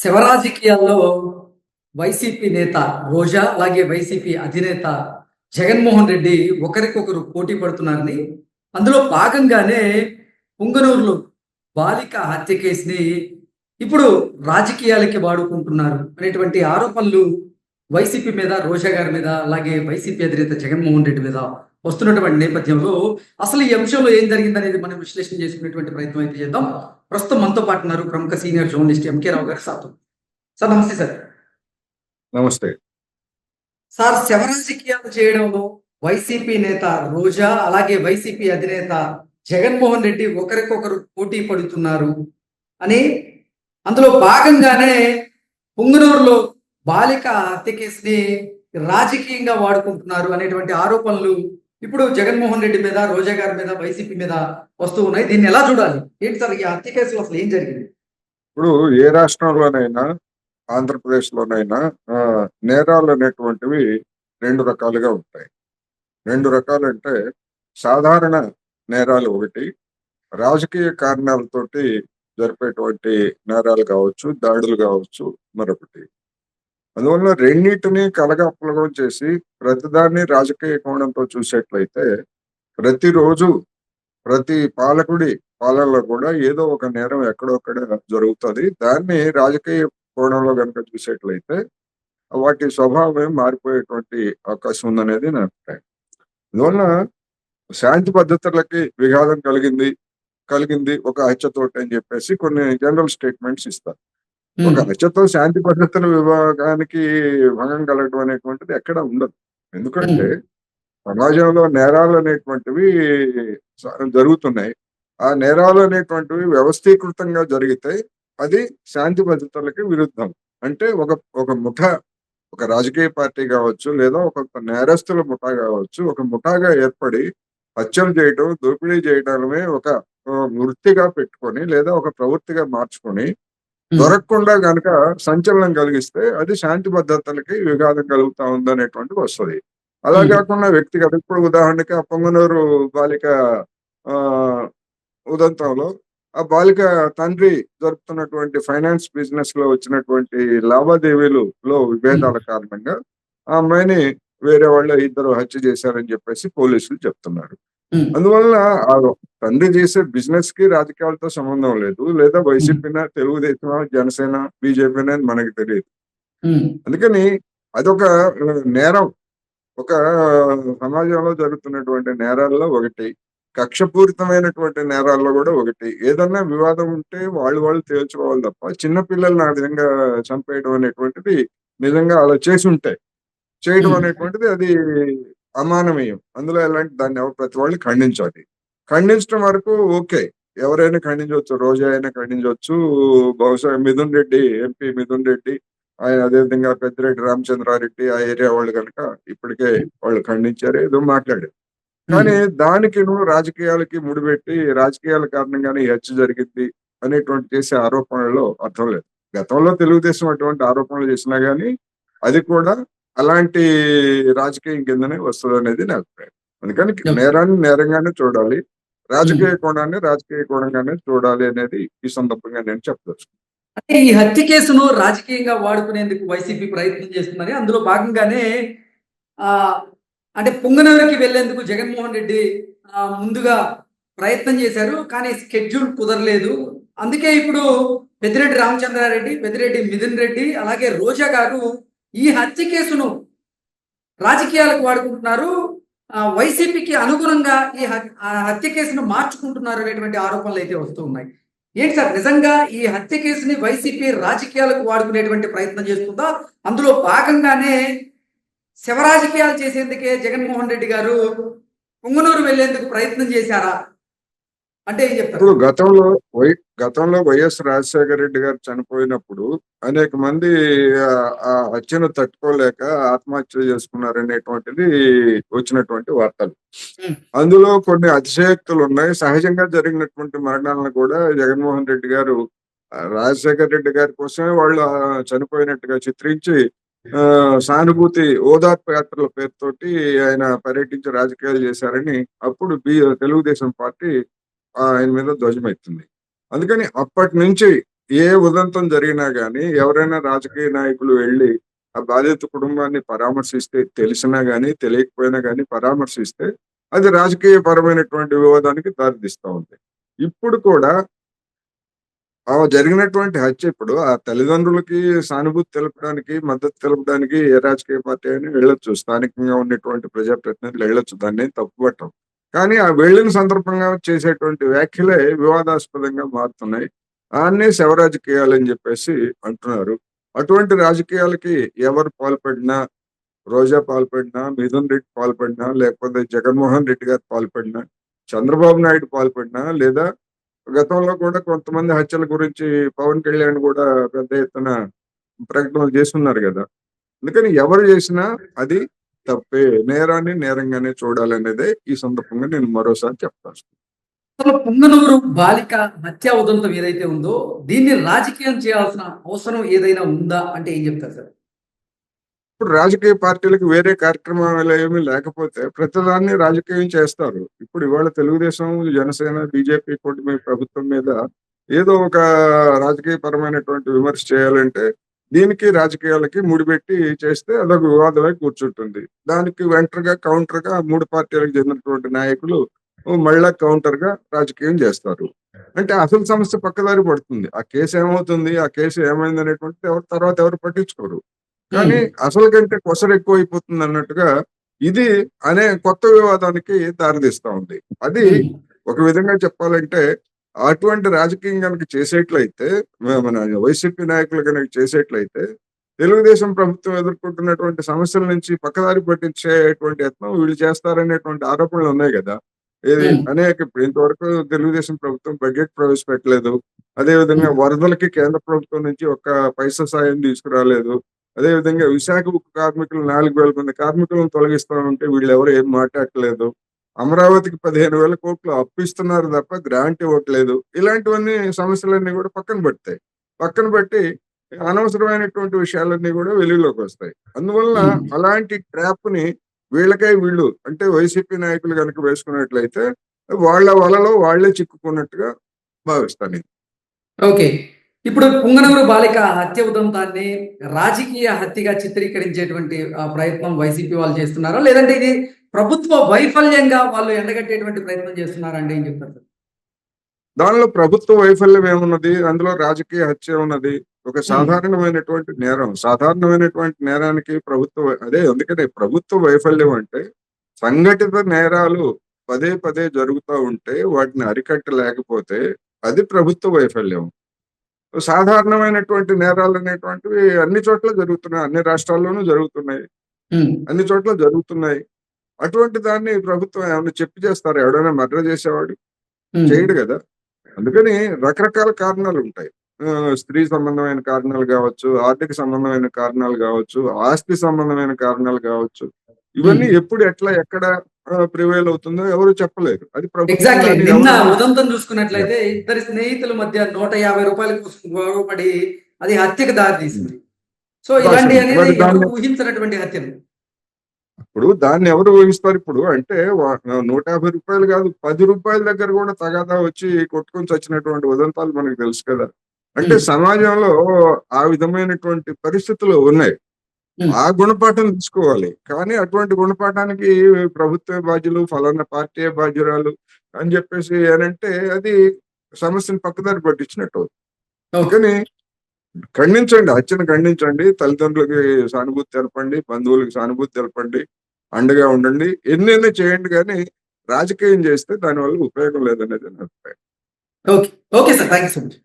శివరాజకీయాల్లో YCP నేత రోజా, అలాగే YCP అధినేత జగన్మోహన్ రెడ్డి ఒకరికొకరు పోటీ పడుతున్నారని, అందులో భాగంగానే పుంగనూరులో బాలిక హత్య కేసుని ఇప్పుడు రాజకీయాలకి వాడుకుంటున్నారు అనేటువంటి ఆరోపణలు వైసీపీ మీద, రోజా గారి మీద, అలాగే వైసీపీ అధినేత జగన్మోహన్ రెడ్డి మీద వస్తున్నటువంటి నేపథ్యంలో అసలు ఈ అంశంలో ఏం జరిగిందనేది మనం విశ్లేషణ చేసుకునేటువంటి ప్రయత్నం అయితే చేద్దాం. ప్రస్తుతం మనతో పాటు ఉన్నారు ప్రముఖ సీనియర్ జర్నలిస్ట్ ఎంకే రావు గారు. సార్ నమస్తే సార్. నమస్తే సార్, శవరాజకీయాలు చేయడంలో వైసీపీ నేత రోజా, అలాగే వైసీపీ అధినేత జగన్మోహన్ రెడ్డి ఒకరికొకరు పోటీ పడుతున్నారు అని, అందులో భాగంగానే పుంగనూరులో బాలిక హత్య కేసుని రాజకీయంగా వాడుకుంటున్నారు అనేటువంటి ఆరోపణలు ఇప్పుడు జగన్మోహన్ రెడ్డి మీద, రోజా గారి మీద, వైసీపీ మీద వస్తూ ఉన్నాయి. దీన్ని ఎలా చూడాలి? ఏంటి సార్ ఈ హత్య కేసులో అసలు ఏం జరిగింది? ఇప్పుడు ఏ రాష్ట్రంలోనైనా, ఆంధ్రప్రదేశ్లోనైనా నేరాలు అనేటువంటివి రెండు రకాలుగా ఉంటాయి. రెండు రకాలంటే సాధారణ నేరాలు ఒకటి, రాజకీయ కారణాలతోటి జరిపేటువంటి నేరాలు కావచ్చు, దాడులు కావచ్చు మరొకటి. అందువల్ల రెండింటినీ కలగాపులగం చేసి ప్రతిదాన్ని రాజకీయ కోణంతో చూసేట్లయితే ప్రతిరోజు ప్రతి పాలకుడి పాలనలో కూడా ఏదో ఒక నేరం ఎక్కడొక్కడ జరుగుతుంది. దాన్ని రాజకీయ కోణంలో కనుక చూసేట్లయితే వాటి స్వభావమే మారిపోయేటువంటి అవకాశం ఉందనేది నా అభిప్రాయం. అందువల్ల శాంతి భద్రతలకి విఘాతం కలిగింది ఒక హత్యతోటి అని చెప్పేసి కొన్ని జనరల్ స్టేట్మెంట్స్ ఇస్తారు. ఒక హత్యతో శాంతి భద్రతల విభాగానికి భంగం కలగడం అనేటువంటిది ఎక్కడ ఉండదు. ఎందుకంటే సమాజంలో నేరాలు అనేటువంటివి జరుగుతున్నాయి. ఆ నేరాలు అనేటువంటివి వ్యవస్థీకృతంగా జరిగితే అది శాంతి భద్రతలకి విరుద్ధం. అంటే ఒక ముఠా, ఒక రాజకీయ పార్టీ కావచ్చు, లేదా ఒక నేరస్తుల ముఠా కావచ్చు, ఒక ముఠాగా ఏర్పడి హత్యలు చేయటం, దోపిడీ చేయడమే ఒక వృత్తిగా పెట్టుకొని, లేదా ఒక ప్రవృత్తిగా మార్చుకొని దొరకకుండా గనక సంచలనం కలిగిస్తే అది శాంతి భద్రతలకి విఘాతం కలుగుతా ఉందనేటువంటిది వస్తుంది. అలా కాకుండా వ్యక్తిగత, ఇప్పుడు ఉదాహరణకి ఆ పొంగనూరు బాలిక ఉదంతంలో ఆ బాలిక తండ్రి జరుపుతున్నటువంటి ఫైనాన్స్ బిజినెస్ లో వచ్చినటువంటి లావాదేవీలలో విభేదాల కారణంగా ఆ అమ్మాయిని వేరే వాళ్ళు ఇద్దరు హత్య చేశారని చెప్పేసి పోలీసులు చెప్తున్నారు. అందువల్ల ఆ తండ్రి చేసే బిజినెస్ కి రాజకీయాలతో సంబంధం లేదు, లేదా వైసీపీనా, తెలుగుదేశం, జనసేన, బీజేపీ అనేది మనకి తెలియదు. అందుకని అదొక నేరం, ఒక సమాజంలో జరుగుతున్నటువంటి నేరాల్లో ఒకటి, కక్షపూరితమైనటువంటి నేరాల్లో కూడా ఒకటి. ఏదన్నా వివాదం ఉంటే వాళ్ళు తేల్చుకోవాలి తప్ప చిన్న పిల్లల్ని ఆ విధంగా చంపేయడం అనేటువంటిది, నిజంగా అలా చేసి ఉంటే చేయడం అనేటువంటిది అది అమానవీయం. అందులో ఎలాంటి దాన్ని ప్రతి వాళ్ళు ఖండించాలి. ఖండించడం వరకు ఓకే, ఎవరైనా ఖండించవచ్చు, రోజా అయినా ఖండించవచ్చు, బహుశా మిథున్ రెడ్డి, ఎంపీ మిథున్ రెడ్డి, ఆయన అదేవిధంగా పెద్దిరెడ్డి రామచంద్రారెడ్డి ఆ ఏరియా వాళ్ళు కనుక ఇప్పటికే వాళ్ళు ఖండించారు, ఏదో మాట్లాడారు. కానీ దానికి నువ్వు రాజకీయాలకి ముడిపెట్టి రాజకీయాల కారణంగానే ఈ హత్య జరిగింది అనేటువంటి చేసే ఆరోపణలో అర్థం లేదు. గతంలో తెలుగుదేశం అటువంటి ఆరోపణలు చేసినా గానీ అది కూడా అలాంటి రాజకీయం కిందనే వస్తుంది అనేది నా అభిప్రాయం. అందుకని నేరాన్ని నేరంగానే చూడాలి, రాజకీయ కోణాన్ని రాజకీయ కోణంగానే చూడాలి అనేది ఈ సందర్భంగా నేను చెప్పదలుచుకున్నాను. అంటే ఈ హత్య కేసును రాజకీయంగా వాడుకునేందుకు వైసీపీ ప్రయత్నం చేస్తుందని, అందులో భాగంగానే అంటే పుంగనూరుకి వెళ్లేందుకు జగన్మోహన్ రెడ్డి ముందుగా ప్రయత్నం చేశారు, కానీ స్కెడ్యూల్ కుదరలేదు. అందుకే ఇప్పుడు పెద్దిరెడ్డి రామచంద్రారెడ్డి, పెద్దిరెడ్డి మిథున్ రెడ్డి, అలాగే రోజా గారు ఈ హత్య కేసును రాజకీయాలకు వాడుకుంటున్నారు, వైసీపీకి అనుగుణంగా ఈ హత్య కేసును మార్చుకుంటున్నారు అనేటువంటి ఆరోపణలు అయితే వస్తూ ఉన్నాయి. ఏంటి సార్, నిజంగా ఈ హత్య కేసుని వైసీపీ రాజకీయాలకు వాడుకునేటువంటి ప్రయత్నం చేస్తుందా? అందులో భాగంగానే శివరాజకీయాలు చేసేందుకే జగన్మోహన్ రెడ్డి గారు పుంగనూరు వెళ్లేందుకు ప్రయత్నం చేశారా అంటే ఏం చెప్తారు? ఇప్పుడు గతంలో వైఎస్ రాజశేఖర రెడ్డి గారు చనిపోయినప్పుడు అనేక మంది ఆ హత్యను తట్టుకోలేక ఆత్మహత్య చేసుకున్నారనేటువంటిది వచ్చినటువంటి వార్తలు. అందులో కొన్ని అతిశయోక్తులు ఉన్నాయి. సహజంగా జరిగినటువంటి మరణాలను కూడా జగన్మోహన్ రెడ్డి గారు రాజశేఖర రెడ్డి గారి కోసమే వాళ్ళు చనిపోయినట్టుగా చిత్రించి సానుభూతి ఓదార్పు యాత్రల పేరుతోటి ఆయన పర్యటించి రాజకీయాలు చేశారని అప్పుడు తెలుగుదేశం పార్టీ ఆయన మీద ధ్వజమెత్తింది. అందుకని అప్పటి నుంచి ఏ ఉదంతం జరిగినా గానీ ఎవరైనా రాజకీయ నాయకులు వెళ్ళి ఆ బాధిత కుటుంబాన్ని పరామర్శిస్తే, తెలిసినా గానీ తెలియకపోయినా గానీ పరామర్శిస్తే అది రాజకీయ పరమైనటువంటి వివాదానికి దారితీస్తా ఉంది. ఇప్పుడు కూడా జరిగినటువంటి హత్య ఇప్పుడు ఆ తల్లిదండ్రులకి సానుభూతి తెలపడానికి, మద్దతు తెలపడానికి ఏ రాజకీయ పార్టీ అయినా వెళ్ళొచ్చు. స్థానికంగా ఉన్నటువంటి ప్రజాప్రతినిధులు వెళ్ళొచ్చు. దాన్నేం తప్పుపట్టం. కానీ ఆ వెళ్ళిన సందర్భంగా చేసేటువంటి వ్యాఖ్యలే వివాదాస్పదంగా మారుతున్నాయి. ఆన్నే శవ రాజకీయాలని జెప్పేసి అంటున్నారు. అటువంటి రాజకీయాలకి ఎవరు పాల్పడినా, రోజా పాల్పడినా, మిథున్ రెడ్డి పాల్పడినా, లేకపోతే జగన్మోహన్ రెడ్డి గారు పాల్పడినా, చంద్రబాబు నాయుడు పాల్పడినా, లేదా గతంలో కూడా కొంతమంది హత్యల గురించి పవన్ కళ్యాణ్ కూడా పెద్ద ఎత్తున ప్రకటనలు చేస్తున్నారు గదా! అందుకని ఎవరు చేసినా అది తప్పే. నేరాన్ని నేరంగానే చూడాలనేదే ఈ సందర్భంగా నేను మరోసారి చెప్తాను. అసలు పుంగనూరు బాలిక హత్య ఉదంతం ఏదైతే ఉందో దీన్ని రాజకీయం చేయాల్సిన అవసరం ఏదైనా ఉందా అంటే ఏం చెప్తారు సార్? ఇప్పుడు రాజకీయ పార్టీలకు వేరే కార్యక్రమాలు ఏమీ లేకపోతే ప్రతిదాన్ని రాజకీయం చేస్తారు. ఇప్పుడు ఇవాళ తెలుగుదేశం, జనసేన, బీజేపీ కూటమి ప్రభుత్వం మీద ఏదో ఒక రాజకీయ పరమైనటువంటి విమర్శ చేయాలంటే దీనికి రాజకీయాలకి ముడిపెట్టి చేస్తే అదొక వివాదమై కూర్చుంటుంది. దానికి కౌంటర్‌గా 3 పార్టీలకు చెందినటువంటి నాయకులు మళ్ళా కౌంటర్‌గా రాజకీయం చేస్తారు. అంటే అసలు సమస్య పక్కదారి పడుతుంది. ఆ కేసు ఏమవుతుంది? ఆ కేసు ఏమైందనేటువంటిది తర్వాత ఎవరు పట్టించుకోరు. కానీ హ్మ్. అసలు కంటే కొసరు ఎక్కువైపోతుంది అన్నట్టుగా ఇది అనే కొత్త వివాదానికి దారితీస్తా ఉంది. అది హ్మ్. ఒక విధంగా చెప్పాలంటే అటువంటి రాజకీయం గనుక చేసేట్లయితే మన వైసీపీ నాయకులు గనుక చేసేట్లయితే తెలుగుదేశం ప్రభుత్వం ఎదుర్కొంటున్నటువంటి సమస్యల నుంచి పక్కదారి పట్టించేటువంటి యత్నం వీళ్ళు చేస్తారనేటువంటి ఆరోపణలు ఉన్నాయి గదా! ఏది హ్మ్. ఇప్పుడు ఇంతవరకు తెలుగుదేశం ప్రభుత్వం బడ్జెట్ ప్రవేశపెట్టలేదు. అదే విధంగా హ్మ్. వరదలకి కేంద్ర ప్రభుత్వం నుంచి ఒక్క పైసా సాయం తీసుకురాలేదు. అదే విధంగా విశాఖ ఉక్కు కార్మికులు 4,000 మంది కార్మికులను తొలగిస్తా ఉంటే వీళ్ళెవరు ఏం మాట్లాడట్లేదు. అమరావతికి 15,000 కోట్లు అప్పు ఇస్తున్నారు తప్ప గ్రాంట్ ఇవ్వట్లేదు. ఇలాంటివన్నీ సమస్యలన్నీ కూడా పక్కన పెడతాయి. పక్కన పెట్టి అనవసరమైనటువంటి విషయాలన్నీ కూడా వెలుగులోకొస్తాయి. అందువలన హ్మ్. అలాంటి ట్రాప్‌ని వీళ్ళు అంటే వైసీపీ నాయకులు గనుక వేసుకున్నట్లయితే వాళ్ళ వలలో వాళ్ళే చిక్కుకున్నట్టుగా భావిస్తాను నేను. ఓకే. ఇప్పుడు పుంగనూరు బాలిక హత్య ఉదంతాన్ని రాజకీయ హత్యగా చిత్రీకరించేటువంటి ప్రయత్నం వైసీపీ వాళ్ళు చేస్తున్నారా? లేదంటే ఇది ప్రభుత్వ వైఫల్యంగా వాళ్ళు ఎండగట్టేటువంటి ప్రయత్నం చేస్తున్నారా అంటే ఏం చెప్తారు సార్? దానిలో ప్రభుత్వ వైఫల్యం ఏమున్నది? అందులో రాజకీయ హత్య ఉన్నది. ఒక హ్మ్. సాధారణమైనటువంటి నేరం. సాధారణమైనటువంటి నేరానికి అదే అందుకనే ప్రభుత్వ వైఫల్యం అంటే సంఘటిత నేరాలు పదే పదే జరుగుతా ఉంటే వాటిని అరికట్టలేకపోతే అది ప్రభుత్వ వైఫల్యం. సాధారణమైనటువంటి నేరాలనేటువంటివి అన్ని చోట్ల జరుగుతున్నాయి. అన్ని రాష్ట్రాల్లోనూ జరుగుతున్నాయి. హ్మ్. అన్ని చోట్ల జరుగుతున్నాయి. అటువంటి దాన్ని ప్రభుత్వం ఏమన్నా చెప్పి చేస్తారా? ఎవడైనా మర్డర్ చేసేవాడు? హ్మ్. చేయడు గదా! అందుకని రకరకాల కారణాలుంటాయి. స్త్రీ సంబంధమైన కారణాలు గావచ్చు, ఆర్థిక సంబంధమైన కారణాలు గావచ్చు, ఆస్తి సంబంధమైన కారణాలు గావచ్చు. హ్మ్. ఇవన్నీ ఎప్పుడు, ఎట్లా, ఎక్కడ ప్రివైల్ అవుతుందో ఎవరు చెప్పలేరు. అది ప్రభుత్వం ఎగ్జాక్ట్‌లీ. గాని నిన్న ఎవరైనా ఉదంతం యాహ్! చూసుకున్నట్లయితే ఇద్దరి స్నేహితుల మధ్య రూ. 150 కోసం గొడవపడి అది హత్యకు దారి హ్మ్. తీసింది. సో ఇలాంటివి రాసింది. అనేది మరి ఎవరు దాన్ని ఊహించనటువంటి హత్యలు. ఇప్పుడు దాన్ని ఎవరు ఊహిస్తారు ఇప్పుడు? అంటే రూ. 150 గాదు, రూ. 10 దగ్గర గూడా తగాదా వచ్చి కొట్టుకొని చచ్చినటువంటి ఉదంతాలు మనకు తెలుసు కదా! అంటే హ్మ్. సమాజంలో ఆ విధమైనటువంటి పరిస్థితులు ఉన్నాయి. హ్మ్. ఆ గుణపాఠం తీసుకోవాలి. కానీ అటువంటి గుణపాఠానికి ప్రభుత్వమే బాధ్యులు, ఫలానా పార్టీయే బాధ్యురాలు అని జెప్పేసి అనంటే అది సమస్యను పక్కదారి పట్టించినట్టవుతుంది. ఓకే. అందుకని ఖండించండి. హత్యను ఖండించండి. తల్లిదండ్రులకి సానుభూతి తెలపండి. బంధువులకి సానుభూతి తెలపండి. అండగా ఉండండి. ఎన్నైనా చేయండి గానీ, రాజకీయం చేస్తే దానివల్ల ఉపయోగం లేదనేది నా అభిప్రాయం. Okay. Okay sir. Thank you so much.